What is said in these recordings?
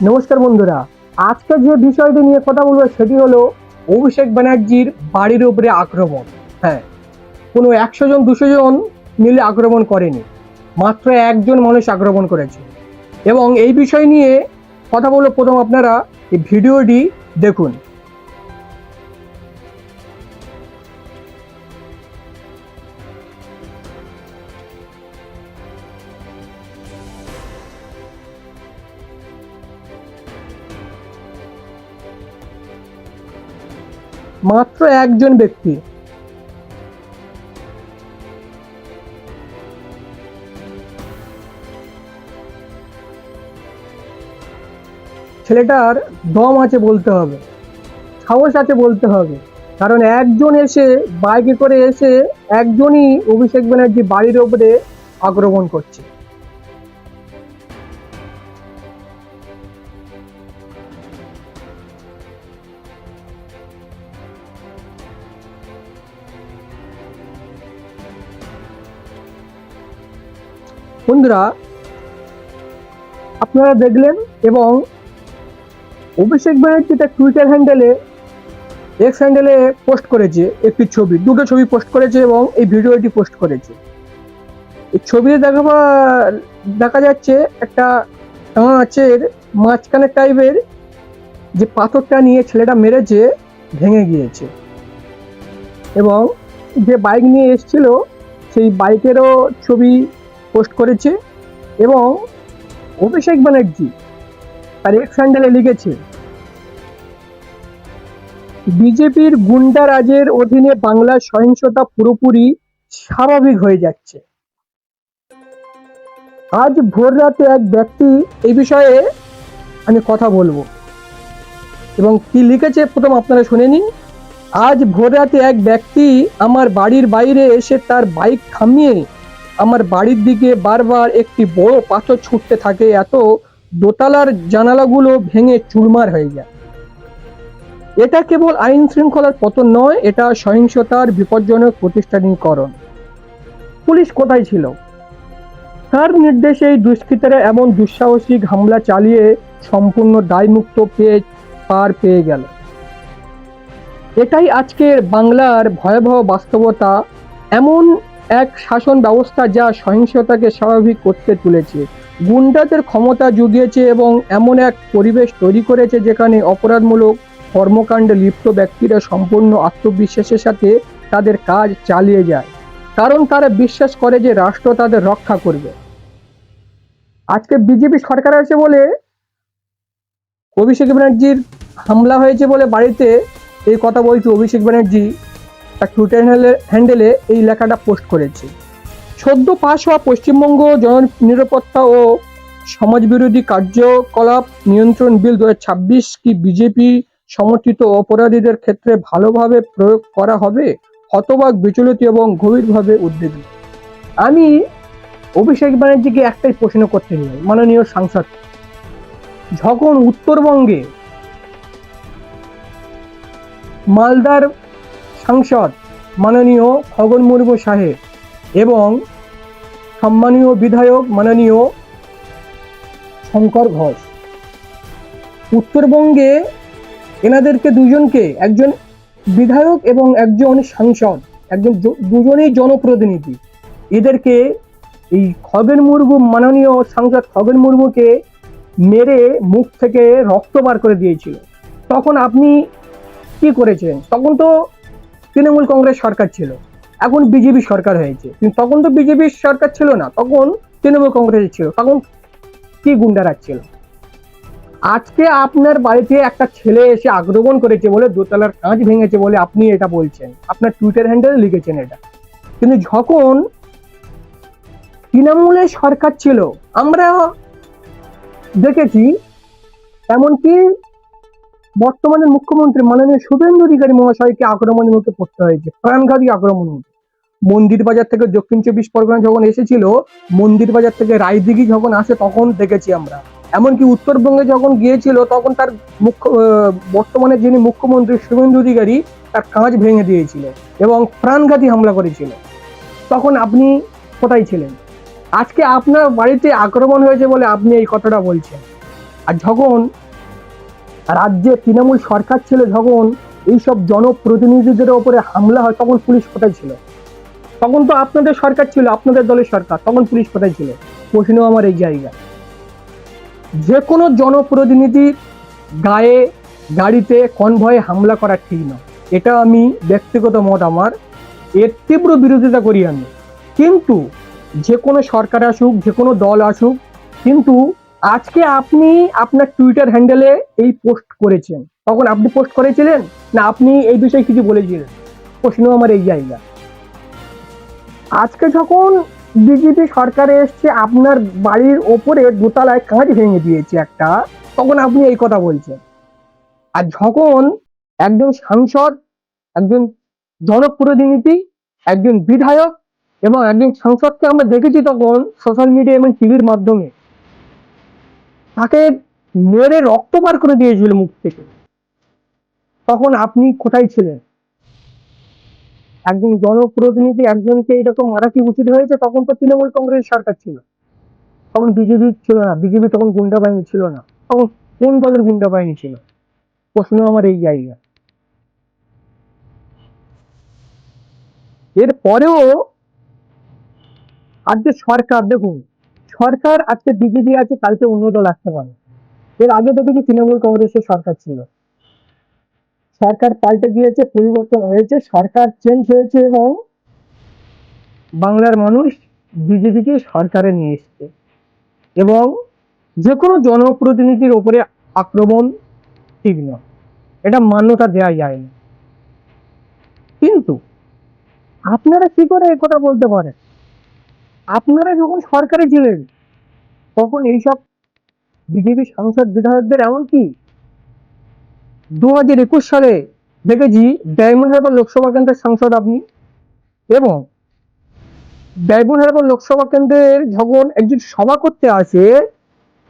নমস্কার বন্ধুরা, আজকে যে বিষয়টি নিয়ে কথা বলবো সেটি হলো অভিষেক ব্যানার্জির বাড়ির উপরে আক্রমণ। হ্যাঁ, কোনো 100 জন 200 জন মিলে আক্রমণ করেনি, মাত্র একজন মানুষ আক্রমণ করেছে। এবং এই বিষয় নিয়ে কথা বলবো, প্রথম আপনারা এই ভিডিওটি দেখুন। মাত্র একজন ব্যক্তি, ছেলেটার দম আছে বলতে হবে, সাহস আছে বলতে হবে। কারণ একজন এসে বাইকে করে এসে একজনই অভিষেক ব্যানার্জি বাড়ির উপরে আক্রমণ করছে। বন্ধুরা, আপনারা দেখলেন এবং অভিষেক ব্যানার্জি তার টুইটার হ্যান্ডেলে, এক্স হ্যান্ডেলে পোস্ট করেছে একটি ছবি, দুটো ছবি পোস্ট করেছে এবং এই ভিডিওটি পোস্ট করেছে। এই ছবিতে দেখা যাচ্ছে একটা কাঁচের মাঝখানে টাইপের যে পাথরটা নিয়ে ছেলেটা মেরেছে ভেঙে গিয়েছে, এবং যে বাইক নিয়ে এসেছিল সেই বাইকেরও ছবি পোস্ট করেছে। এবং অভিষেক ব্যানার্জি তার এক্স হ্যান্ডেলে লিখেছে, বিজেপির গুন্ডারাজের অধীনে বাংলার সহিংসতা পুরোপুরি স্বাভাবিক হয়ে যাচ্ছে। আজ ভোর রাতে এক ব্যক্তি, এই বিষয়ে আমি কথা বলবো এবং কি লিখেছে প্রথম আপনারা শুনে নিন। আজ ভোর রাতে এক ব্যক্তি আমার বাড়ির বাইরে এসে তার বাইক থামিয়ে আমার বাড়ির দিকে বারবার একটি বড় পাথর ছুটতে থাকে, এত দোতলার জানালাগুলো ভেঙে চুরমার হয়ে যায়। এটা কেবল আইন শৃঙ্খলার পতন নয়, এটা সহিংসতার বিপজ্জনক প্রতিষ্ঠানীকরণ। পুলিশ কোথায় ছিল? তার নির্দেশে এই দুষ্কৃতীরা এমন দুঃসাহসিক হামলা চালিয়ে সম্পূর্ণ দায়মুক্ত পার পেয়ে গেল। এটাই আজকের বাংলার ভয়াবহ বাস্তবতা, এমন এক শাসন ব্যবস্থা যা সহিংসতাকে স্বাভাবিক করতে তুলেছে, গুন্ডাদের ক্ষমতা জুগিয়েছে এবং এমন এক পরিবেশ তৈরি করেছে যেখানে অপরাধমূলক কর্মকাণ্ডে লিপ্ত ব্যক্তিরা সম্পূর্ণ আত্মবিশ্বাসের সাথে তাদের কাজ চালিয়ে যায়, কারণ তারা বিশ্বাস করে যে রাষ্ট্র তাদের রক্ষা করবে। আজকে বিজেপি সরকার আছে বলে অভিষেক ব্যানার্জির হামলা হয়েছে বলে বাড়িতে এই কথা বলছে অভিষেক ব্যানার্জি তার টুইটার হ্যান্ডেলে এই লেখাটা পোস্ট করেছে। সদ্য পাশ হওয়া পশ্চিমবঙ্গ জননিরাপত্তা ও সমাজবিরোধী কার্যকলাপ নিয়ন্ত্রণ বিল 2026 কি বিজেপি সমর্থিত অপরাধীদের ক্ষেত্রে ভালোভাবে প্রয়োগ করা হবে? হতবাক, বিচলিত এবং গভীরভাবে উদ্বিগ্ন। আমি অভিষেক ব্যানার্জিকে একটাই প্রশ্ন করতে চাই, মাননীয় সাংসদ, যখন উত্তরবঙ্গে মালদার সাংসদ মাননীয় খগন মুর্মু সাহেব এবং সম্মানীয় বিধায়ক মাননীয় শঙ্কর ঘোষ, উত্তরবঙ্গে এনাদেরকে দুজনকে, একজন বিধায়ক এবং একজন সাংসদ, একজন দুজনেই জনপ্রতিনিধি, এদেরকে এই খগেন মুর্মু, মাননীয় সাংসদ খগেন মুর্মুকে মেরে মুখ থেকে রক্ত বার করে দিয়েছিল। তখন আপনি কি করেছেন? তখন তো তৃণমূল কংগ্রেস সরকার ছিল, এখন বিজেপি সরকার হয়েছে, কিন্তু তখন তো বিজেপি সরকার ছিল না, তখন তৃণমূল কংগ্রেস ছিল, তখন কি গুন্ডারাজ ছিল। আজকে আপনার বাড়িতে একটা ছেলে এসে আক্রমণ করেছে বলে, দোতলার কাঁচ ভেঙেছে বলে আপনি এটা বলছেন, আপনার টুইটার হ্যান্ডেলে লিখেছেন এটা। কিন্তু যখন তৃণমূলের সরকার ছিল আমরা দেখেছি, এমনকি বর্তমানে মুখ্যমন্ত্রী মাননীয় শুভেন্দু অধিকারী মহাশয়কে আক্রমণের মুখে পড়তে হয়েছে, প্রাণঘাতী আক্রমণ। মন্দির বাজার থেকে দক্ষিণ 24 পরগনা যখন এসেছিল, মন্দির বাজার থেকে রায়দিঘি যখন আসে তখন দেখেছি আমরা। এমনকি উত্তরবঙ্গে যখন গিয়েছিল তখন তার বর্তমানে যিনি মুখ্যমন্ত্রী শুভেন্দু অধিকারী তার কাঁচ ভেঙে দিয়েছিল এবং প্রাণঘাতী হামলা করেছিল। তখন আপনি কোথায় ছিলেন? আজকে আপনার বাড়িতে আক্রমণ হয়েছে বলে আপনি এই কথাটা বলছেন। আর যখন রাজ্যে তৃণমূল সরকার ছিল, যখন এইসব জনপ্রতিনিধিদের ওপরে হামলা হয়, তখন পুলিশ কোথায় ছিল? তখন তো আপনাদের সরকার ছিল, আপনাদের দলের সরকার, তখন পুলিশ কোথায় ছিল? প্রশ্ন আমার এই জায়গা। যে কোনো জনপ্রতিনিধির গায়ে গাড়িতে কনভয়ে হামলা করা ঠিক নয়, এটা আমি ব্যক্তিগত মত আমার, এর তীব্র বিরোধিতা করি আমি। কিন্তু যে কোনো সরকার আসুক, যে কোনো দল আসুক, কিন্তু আজকে আপনি আপনার টুইটার হ্যান্ডেলে এই পোস্ট করেছেন, তখন আপনি পোস্ট করেছিলেন না আপনি এই বিষয়ে কিছু বলেছিলেন? প্রশ্ন আমার এই জায়গা। আজকে যখন বিজেপি সরকারে এসছে, আপনার বাড়ির ওপরে দোতলায় কাঁচ ভেঙে দিয়েছে একটা, তখন আপনি এই কথা বলছেন। আর যখন একজন সাংসদ, একজন জনপ্রতিনিধি, একজন বিধায়ক এবং একজন সাংসদকে আমরা দেখেছি তখন সোশ্যাল মিডিয়া এবং টিভির মাধ্যমে, তাকে মেরে রক্ত বার করে দিয়েছিল মুখ থেকে, তখন আপনি কোথায় ছিলেন? একজন জনপ্রতিনিধি একজনকে এরকম মারা কি উচিত হয়েছে? তখন তো তৃণমূল কংগ্রেস সরকার ছিল, তখন বিজেপি ছিল না, বিজেপি তখন গুন্ডা বাহিনী ছিল না, তখন কোন দলের গুন্ডা বাহিনী ছিল? প্রশ্ন আমার এই জায়গা। এরপরেও আজকে সরকার দেখুন, সরকার আজকে বিজেপি আছে, কালকে অন্য দল আসতে পারে। এর আগে তো দেখি তৃণমূল কংগ্রেসের সরকার ছিল, সরকার পাল্টে গিয়েছে, পরিবর্তন হয়েছে, সরকার চেঞ্জ হয়েছে এবং বাংলার মানুষ বিজেপিকে সরকারে নিয়ে এসছে। এবং যে কোনো জনপ্রতিনিধির ওপরে আক্রমণ ঠিক নয়, এটা মান্যতা দেওয়া যায় না। কিন্তু আপনারা কি করে কথা বলতে পারেন? আপনারা যখন সরকারে ছিলেন তখন এইসব বিজেপি সাংসদ বিধায়কদের, এমনকি 2021 সালে দেখেছি ডায়মন্ড হারবার লোকসভা কেন্দ্রের সাংসদ আপনি, এবং ডায়মন্ড হারবার লোকসভা কেন্দ্রের যখন একজন সভা করতে আসে,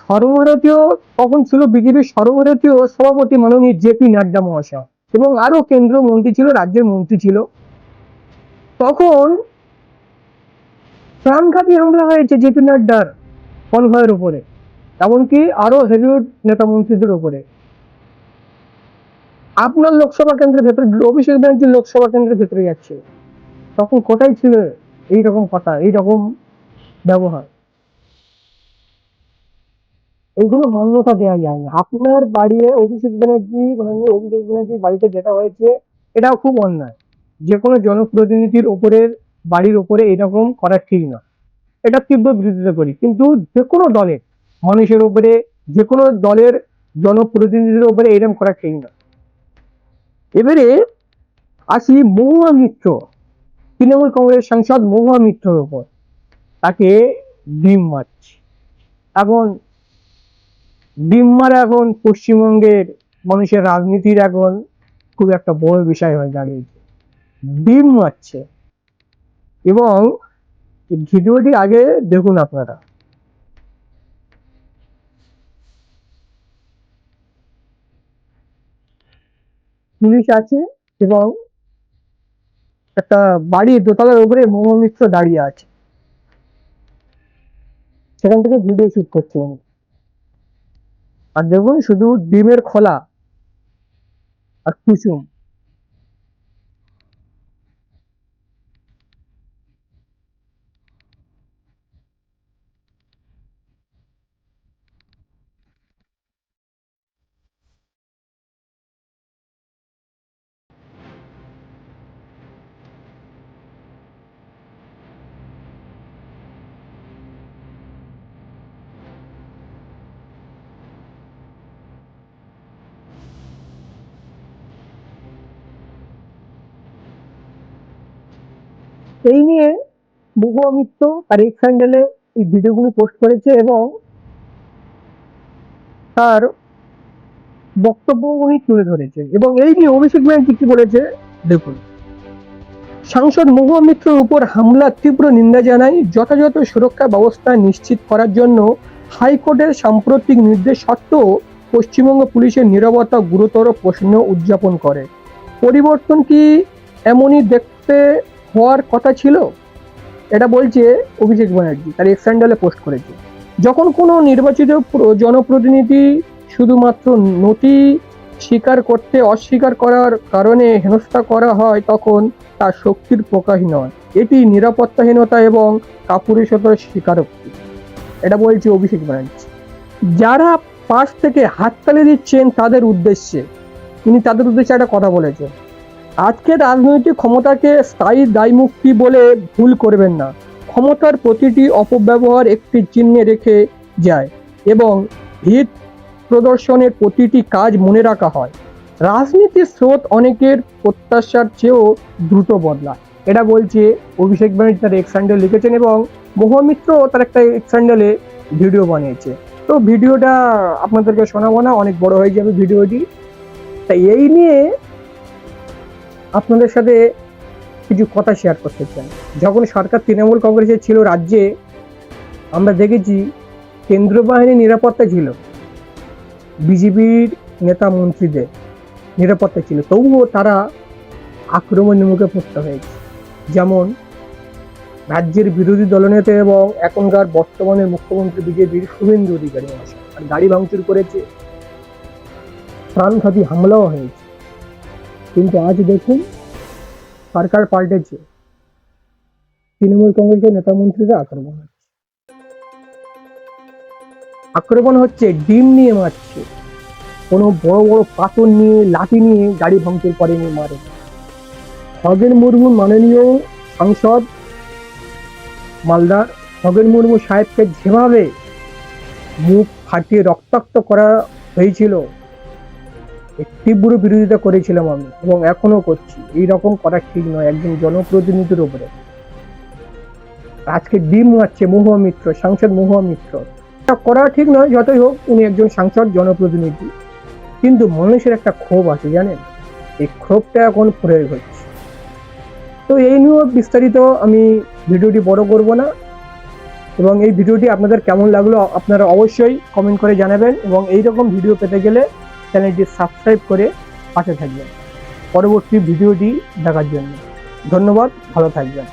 সর্বভারতীয়, তখন ছিল বিজেপির সর্বভারতীয় সভাপতি মাননীয় জেপি নাড্ডা মহাশয়, এবং আরো কেন্দ্রীয় মন্ত্রী ছিল, রাজ্যের মন্ত্রী ছিল, তখন প্রাণঘাতী হামলা হয়েছে জেপি নাড্ডার কনভয়ের উপরে, এমনকি আরো হেভিওয়েট নেতা মন্ত্রীদের উপরে। আপনার লোকসভা কেন্দ্রের ভেতরে, অভিষেক ব্যানার্জির লোকসভা কেন্দ্রের ভেতরে যাচ্ছে, তখন কোথায় ছিল এইরকম কথা, এইরকম ব্যবহার? এইগুলো মান্যতা দেওয়া যায় না। আপনার বাড়ি অভিষেক ব্যানার্জি, অভিষেক ব্যানার্জির বাড়িতে যেটা হয়েছে, এটাও খুব অন্যায়। যে কোনো জনপ্রতিনিধির ওপরের বাড়ির ওপরে এরকম করা ঠিক না, এটা তীব্র বিরোধিতা করি। কিন্তু যে কোনো দলের মানুষের উপরে, যে কোনো দলের জনপ্রতিনিধির উপরে এরকম করা ঠিক না। এবারে আসি মহুয়া মিত্র, তৃণমূল কংগ্রেস সাংসদ মহুয়া মিত্রের উপর, তাকে ডিম মারছে। এখন ডিম মারা এখন পশ্চিমবঙ্গের মানুষের রাজনীতির এখন খুব একটা বড় বিষয় হয়ে দাঁড়িয়েছে, ডিম মারছে। এবং ভিডিওটি আগে দেখুন আপনারা। পুলিশ আছে এবং একটা বাড়ির দোতলার উপরে মহুয়া মিত্র দাঁড়িয়ে আছে, সেখান থেকে ভিডিও শুট করছে উনি। আর দেখুন শুধু ডিমের খোলা আর কুসুম। এই নিয়ে মহুয়া মিত্র তার এক্স হ্যান্ডেলে এই ভিডিওগুলো পোস্ট করেছে এবং তার বক্তব্য উনি তুলে ধরেছে। এবং এই নিয়ে অভিষেক ব্যানার্জি কি বলেছে দেখুন। সাংসদ মহুয়া মিত্রের উপর হামলার তীব্র নিন্দা জানাই, যথাযথ সুরক্ষা ব্যবস্থা নিশ্চিত করার জন্য হাইকোর্টের সাম্প্রতিক নির্দেশ সত্ত্বেও পশ্চিমবঙ্গ পুলিশের নীরবতা গুরুতর প্রশ্ন উদযাপন করে। পরিবর্তন কি এমনই দেখতে হওয়ার কথা ছিল? এটা বলছে অভিষেক ব্যানার্জি, তার এক্স হ্যান্ডেলে পোস্ট করেছে। যখন কোনো নির্বাচিত জনপ্রতিনিধি শুধুমাত্র নথি অস্বীকার করার কারণে হেনস্থা করা হয়, তখন তার শক্তির প্রকাশ নয়, এটি নিরাপত্তাহীনতা এবং কাপুরুষতার স্বীকারোক্তি। এটা বলছে অভিষেক ব্যানার্জি। যারা পাশ থেকে হাততালি দিচ্ছেন তাদের উদ্দেশ্যে একটা কথা বলেছেন। আজকে রাজনৈতিক ক্ষমতাকে স্থায়ী দায়মুক্তি বলে ভুল করবেন না। ক্ষমতার প্রতিটি অপব্যবহার একটি চিহ্নে রেখে যায় এবং হিত প্রদর্শনের প্রতিটি কাজ মনে রাখা হয়। রাজনীতির স্রোত অনেকের প্রত্যাশার চেয়েও দ্রুত বদলায়। এটা বলছে অভিষেক ব্যানার্জি তার এক্স হ্যান্ডেল লিখেছেন, এবং মহামিত্র তার একটা এক্স হ্যান্ডেলে ভিডিও বানিয়েছে। তো ভিডিওটা আপনাদেরকে শোনাবো না, অনেক বড় হয়ে যাবে ভিডিওটি। তাই এই নিয়ে আপনাদের সাথে কিছু কথা শেয়ার করতে চাই। যখন সরকার তৃণমূল কংগ্রেসের ছিল রাজ্যে, আমরা দেখেছি কেন্দ্র বাহিনী নিরাপত্তা ছিল, বিজেপির নেতা মন্ত্রীদের নিরাপত্তা ছিল, তবুও তারা আক্রমণের মুখে পড়তে হয়েছে। যেমন রাজ্যের বিরোধী দলনেতা এবং এখনকার বর্তমানের মুখ্যমন্ত্রী বিজেপির শুভেন্দু অধিকারী মহাশয় আর গাড়ি ভাঙচুর করেছে, প্রাণঘাতী হামলাও হয়েছে। কিন্তু আজ দেখুন সরকার পাল্টেছে, তৃণমূল কংগ্রেসের নেতা মন্ত্রীরা আক্রমণ হচ্ছে, ডিম নিয়ে মারছে, কোনো বড় বড় পাথর নিয়ে লাঠি নিয়ে গাড়ি ভাঙচুর করেনি, মারে। খগেন মুর্মু মাননীয় সাংসদ মালদার খগেন মুর্মু সাহেবকে যেভাবে মুখ ফাটিয়ে রক্তাক্ত করা হয়েছিল, তীব্র বিরোধিতা করেছিলাম আমি এবং এখনো করছি। এইরকম করা ঠিক নয় একজন জনপ্রতিনিধির উপরে। আজকে ডিম মারছে মহুয়া সাংসদ মহুয়া মিত্র, এটা করা ঠিক নয়। যতই হোক উনি একজন সাংসদ জনপ্রতিনিধি, কিন্তু মানুষের একটা ক্ষোভ আছে, জানেন, এই ক্ষোভটা এখন প্রয়োগ হচ্ছে। তো এই নিয়েও বিস্তারিত আমি ভিডিওটি বড় করব না, এবং এই ভিডিওটি আপনাদের কেমন লাগলো আপনারা অবশ্যই কমেন্ট করে জানাবেন, এবং এইরকম ভিডিও পেতে গেলে চ্যানেলটি সাবস্ক্রাইব করে পাশে থাকবেন পরবর্তী ভিডিওটি দেখার জন্য। ধন্যবাদ, ভালো থাকবেন।